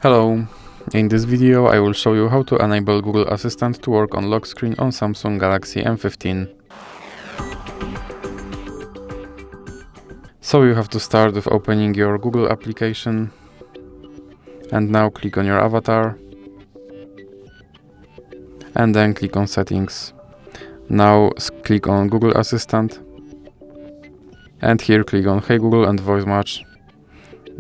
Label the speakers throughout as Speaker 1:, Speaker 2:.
Speaker 1: Hello, in this video I will show you how to enable Google Assistant to work on lock screen on Samsung Galaxy M15. So you have to start with opening your Google application and now click on your avatar and then click on settings. Now click on Google Assistant and here click on Hey Google and voice match.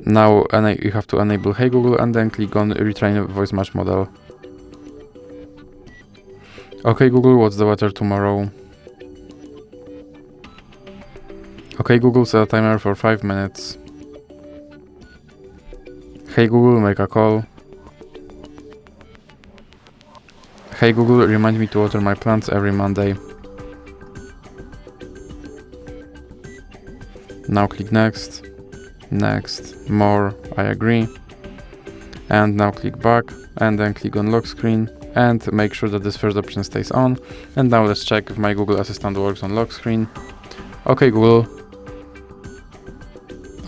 Speaker 1: Now you have to enable Hey Google and then click on retrain voice match model. Okay Google, what's the weather tomorrow? Okay Google, set a timer for 5 minutes. Hey Google, make a call. Hey Google, remind me to water my plants every Monday. Now click next, next, more, I agree. And now click back and then click on lock screen and make sure that this first option stays on. And now let's check if my Google Assistant works on lock screen. Okay Google.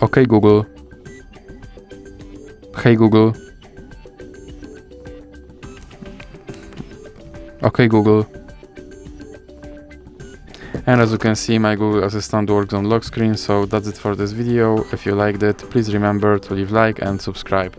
Speaker 1: Okay Google. Hey Google. Okay Google. And as you can see, my Google Assistant works on lock screen. So that's it for this video. If you liked it, please remember to leave like and subscribe.